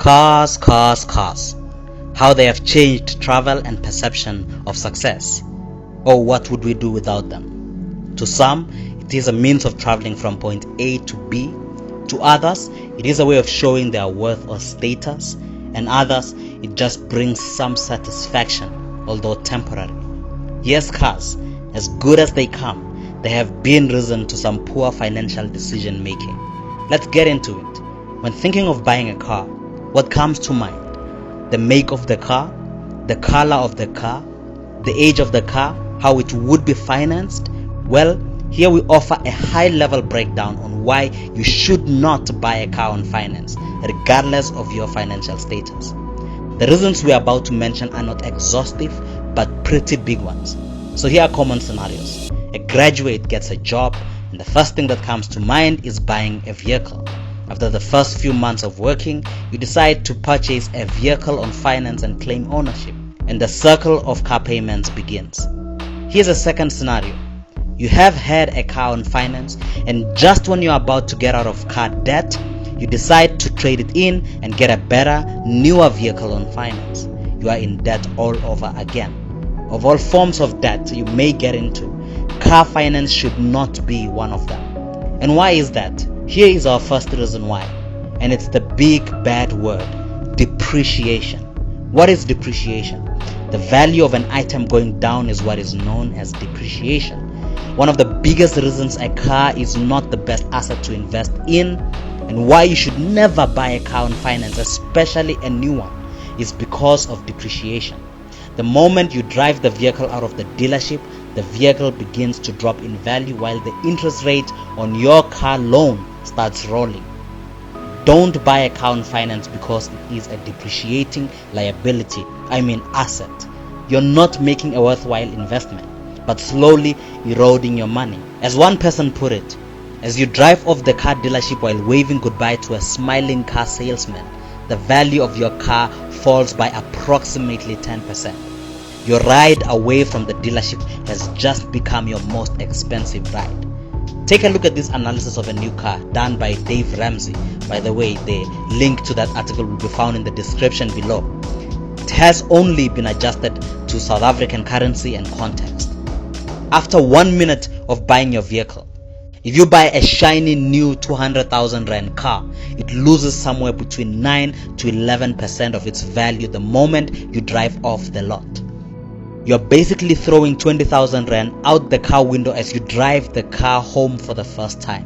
Cars, cars, cars. How they have changed travel and perception of success. Or what would we do without them? To some, it is a means of traveling from point A to B. To others, it is a way of showing their worth or status. And others, it just brings some satisfaction, although temporary. Yes, cars, as good as they come, they have been reason to some poor financial decision making. Let's get into it. When thinking of buying a car, what comes to mind? The make of the car, the color of the car, the age of the car, how it would be financed? Well, here we offer a high-level breakdown on why you should not buy a car on finance, regardless of your financial status. The reasons we are about to mention are not exhaustive, but pretty big ones. So here are common scenarios. A graduate gets a job, and the first thing that comes to mind is buying a vehicle. After the first few months of working, you decide to purchase a vehicle on finance and claim ownership, and the circle of car payments begins. Here's a second scenario. You have had a car on finance, and just when you're about to get out of car debt, you decide to trade it in and get a better, newer vehicle on finance. You are in debt all over again. Of all forms of debt you may get into, car finance should not be one of them. And why is that? Here is our first reason why, and it's the big bad word, depreciation. What is depreciation? The value of an item going down is what is known as depreciation. One of the biggest reasons a car is not the best asset to invest in, and why you should never buy a car on finance, especially a new one, is because of depreciation. The moment you drive the vehicle out of the dealership, the vehicle begins to drop in value while the interest rate on your car loan starts rolling. Don't buy a car on finance because it is a depreciating liability, asset. You're not making a worthwhile investment, but slowly eroding your money. As one person put it, as you drive off the car dealership while waving goodbye to a smiling car salesman, the value of your car falls by approximately 10%. Your ride away from the dealership has just become your most expensive ride. Take a look at this analysis of a new car done by Dave Ramsey. By the way, the link to that article will be found in the description below. It has only been adjusted to South African currency and context. After 1 minute of buying your vehicle, if you buy a shiny new 200,000 rand car, it loses somewhere between 9 to 11% of its value the moment you drive off the lot. You're basically throwing 20,000 rand out the car window as you drive the car home for the first time.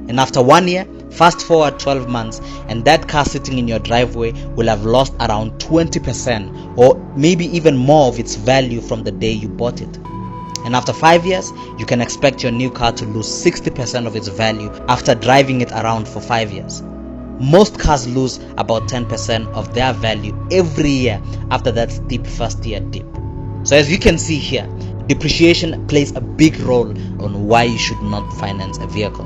And after 1 year, fast forward 12 months, and that car sitting in your driveway will have lost around 20% or maybe even more of its value from the day you bought it. And after 5 years, you can expect your new car to lose 60% of its value after driving it around for 5 years. Most cars lose about 10% of their value every year after that steep first year dip. So as you can see here, depreciation plays a big role on why you should not finance a vehicle.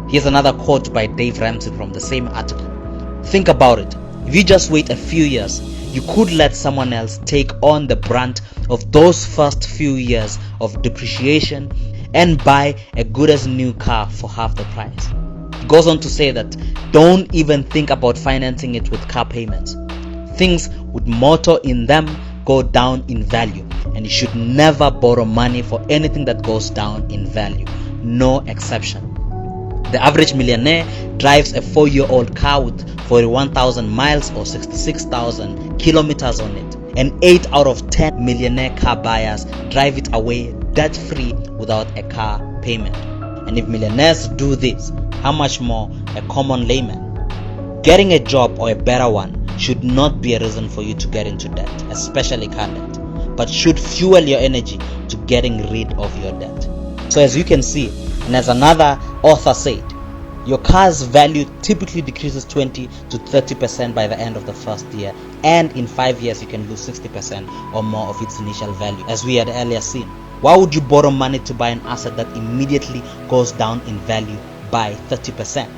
Here's another quote by Dave Ramsey from the same article. Think about it. If you just wait a few years, you could let someone else take on the brunt of those first few years of depreciation and buy a good as new car for half the price. He goes on to say that don't even think about financing it with car payments. Things with motor in them go down in value, and you should never borrow money for anything that goes down in value. No exception. The average millionaire drives a 4-year-old car with 41,000 miles or 66,000 kilometers on it, and 8 out of 10 millionaire car buyers drive it away debt-free without a car payment. And if millionaires do this, how much more a common layman? Getting a job or a better one should not be a reason for you to get into debt, especially car debt, but should fuel your energy to getting rid of your debt. So as you can see, and as another author said, your car's value typically decreases 20 to 30% by the end of the first year, and in 5 years you can lose 60% or more of its initial value, as we had earlier seen. Why would you borrow money to buy an asset that immediately goes down in value by 30%?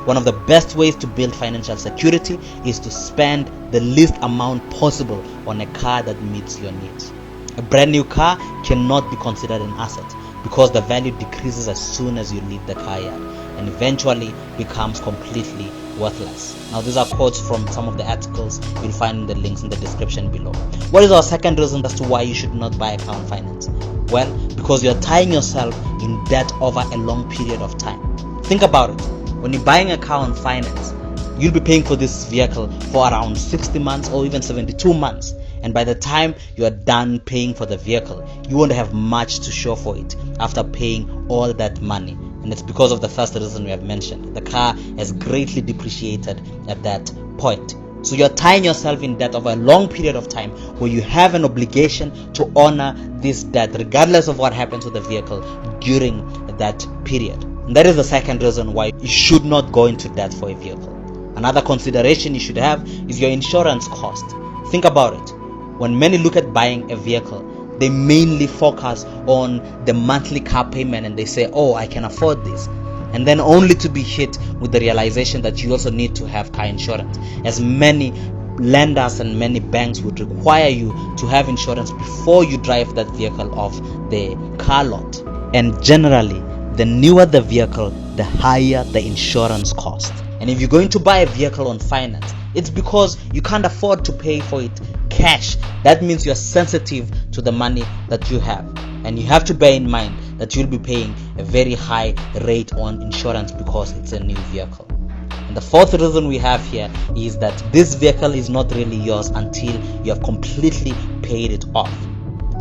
One of the best ways to build financial security is to spend the least amount possible on a car that meets your needs. A brand new car cannot be considered an asset because the value decreases as soon as you leave the car yard and eventually becomes completely worthless. Now these are quotes from some of the articles. You'll find the links in the description below. What is our second reason as to why you should not buy a car on finance? Well, because you're tying yourself in debt over a long period of time. Think about it. When you're buying a car on finance, you'll be paying for this vehicle for around 60 months or even 72 months. And by the time you are done paying for the vehicle, you won't have much to show for it after paying all that money. And it's because of the first reason we have mentioned. The car has greatly depreciated at that point. So you're tying yourself in debt over a long period of time where you have an obligation to honor this debt regardless of what happens to the vehicle during that period. And that is the second reason why you should not go into debt for a vehicle. Another consideration you should have is your insurance cost. Think about it. When many look at buying a vehicle, they mainly focus on the monthly car payment and they say, oh, I can afford this. And then only to be hit with the realization that you also need to have car insurance, as many lenders and many banks would require you to have insurance before you drive that vehicle off the car lot. And generally, the newer the vehicle, the higher the insurance cost. And if you're going to buy a vehicle on finance, it's because you can't afford to pay for it cash. That means you're sensitive to the money that you have. And you have to bear in mind that you'll be paying a very high rate on insurance because it's a new vehicle. And the fourth reason we have here is that this vehicle is not really yours until you have completely paid it off.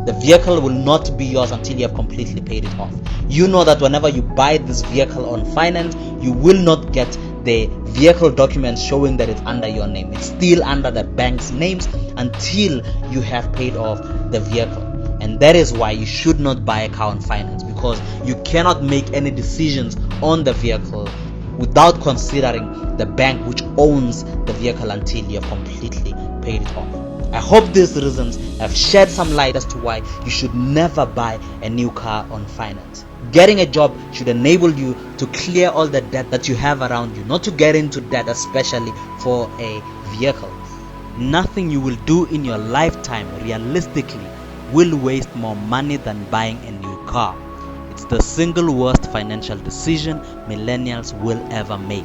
The vehicle will not be yours until you have completely paid it off. You know that whenever you buy this vehicle on finance, you will not get the vehicle documents showing that it's under your name. It's still under the bank's names until you have paid off the vehicle. And that is why you should not buy a car on finance, because you cannot make any decisions on the vehicle without considering the bank which owns the vehicle until you have completely paid it off. I hope these reasons have shed some light as to why you should never buy a new car on finance. Getting a job should enable you to clear all the debt that you have around you, not to get into debt, especially for a vehicle. Nothing you will do in your lifetime realistically will waste more money than buying a new car. It's the single worst financial decision millennials will ever make.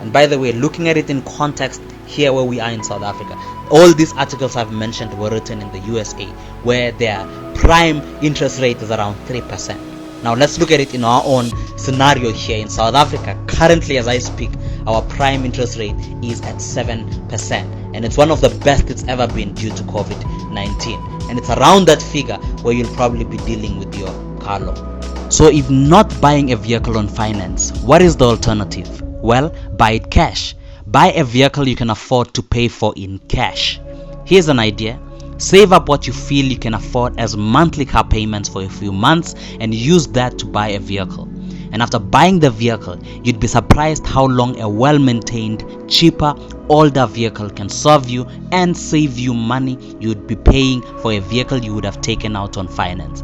And by the way, looking at it in context here where we are in South Africa, all these articles I've mentioned were written in the USA, where their prime interest rate is around 3%. Now let's look at it in our own scenario here in South Africa. Currently, as I speak, our prime interest rate is at 7%, and it's one of the best it's ever been due to COVID-19. And it's around that figure where you'll probably be dealing with your car loan. So if not buying a vehicle on finance, what is the alternative? Well, buy it cash. Buy a vehicle you can afford to pay for in cash. Here's an idea. Save up what you feel you can afford as monthly car payments for a few months and use that to buy a vehicle. And after buying the vehicle, you'd be surprised how long a well-maintained, cheaper, older vehicle can serve you and save you money you'd be paying for a vehicle you would have taken out on finance.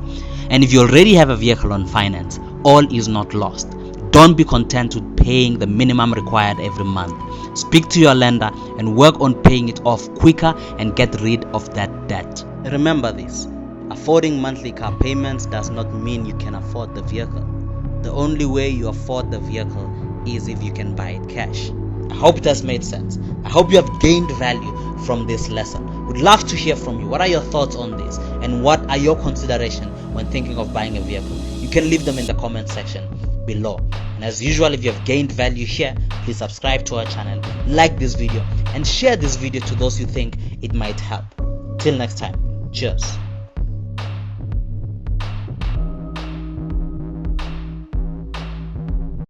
And if you already have a vehicle on finance, all is not lost. Don't be content with paying the minimum required every month. Speak to your lender and work on paying it off quicker and get rid of that debt. Remember this, affording monthly car payments does not mean you can afford the vehicle. The only way you afford the vehicle is if you can buy it cash. I hope it has made sense. I hope you have gained value from this lesson. Would love to hear from you. What are your thoughts on this? And what are your considerations when thinking of buying a vehicle? You can leave them in the comment section below. And as usual, if you have gained value here, please subscribe to our channel, like this video, and share this video to those you think it might help. Till next time, cheers.